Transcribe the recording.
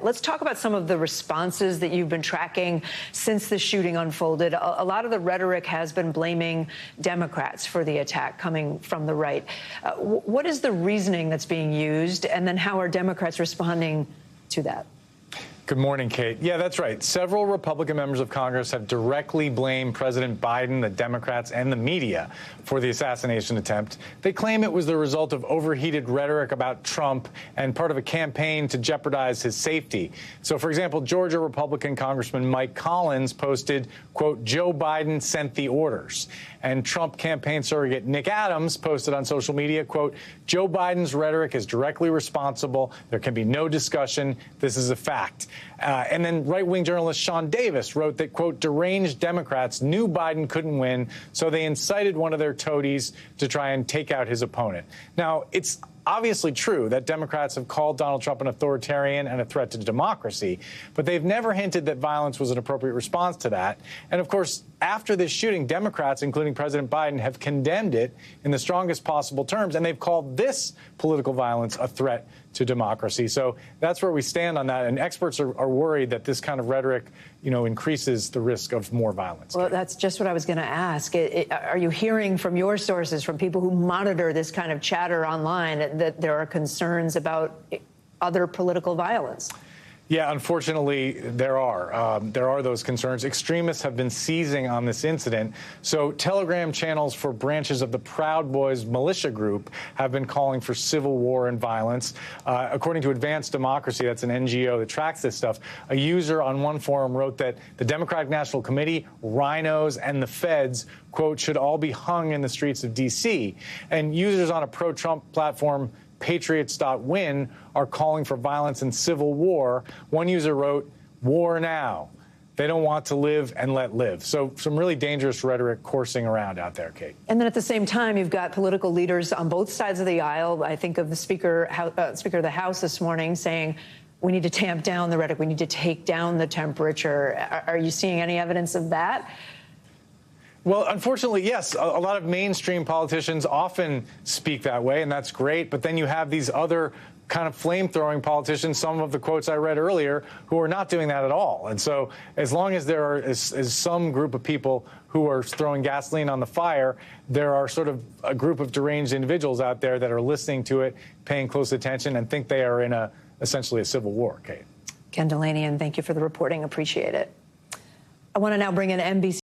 Let's talk about some of the responses that you've been tracking since the shooting unfolded. A lot of the rhetoric has been blaming Democrats for the attack coming from the right. What is the reasoning that's being used, and then how are Democrats responding to that? Good morning, Kate. Yeah, that's right. Several Republican members of Congress have directly blamed President Biden, the Democrats, and the media for the assassination attempt. They claim it was the result of overheated rhetoric about Trump and part of a campaign to jeopardize his safety. So, for example, Georgia Republican Congressman Mike Collins posted, quote, "Joe Biden sent the orders." And Trump campaign surrogate Nick Adams posted on social media, quote, "Joe Biden's rhetoric is directly responsible. There can be no discussion. This is a fact." And then right-wing journalist Sean Davis wrote that, quote, "Deranged Democrats knew Biden couldn't win, so they incited one of their toadies to try and take out his opponent." Now, it's obviously true that Democrats have called Donald Trump an authoritarian and a threat to democracy, but they've never hinted that violence was an appropriate response to that. And of course, after this shooting, Democrats, including President Biden, have condemned it in the strongest possible terms, and they've called this political violence a threat to democracy. So that's where we stand on that. And experts are worried that this kind of rhetoric, increases the risk of more violence. Well, that's just what I was going to ask. Are you hearing from your sources, from people who monitor this kind of chatter online, that there are concerns about other political violence? Yeah, unfortunately, there are those concerns. Extremists have been seizing on this incident. So Telegram channels for branches of the Proud Boys militia group have been calling for civil war and violence. According to Advanced Democracy, that's an NGO that tracks this stuff, a user on one forum wrote that the Democratic National Committee, rhinos, and the feds, quote, should all be hung in the streets of D.C. And users on a pro-Trump platform, Patriots.win, are calling for violence and civil war. One user wrote, "War now. They don't want to live and let live." So some really dangerous rhetoric coursing around out there, Kate. And then at the same time, you've got political leaders on both sides of the aisle. I think of the Speaker of the House this morning saying, we need to tamp down the rhetoric. We need to take down the temperature. Are you seeing any evidence of that? Well, unfortunately, yes. A lot of mainstream politicians often speak that way, and that's great. But then you have these other kind of flame-throwing politicians, some of the quotes I read earlier, who are not doing that at all. And so as long as there is some group of people who are throwing gasoline on the fire, there are sort of a group of deranged individuals out there that are listening to it, paying close attention, and think they are in essentially a civil war, Kate. Ken Delaney, thank you for the reporting. Appreciate it. I want to now bring in NBC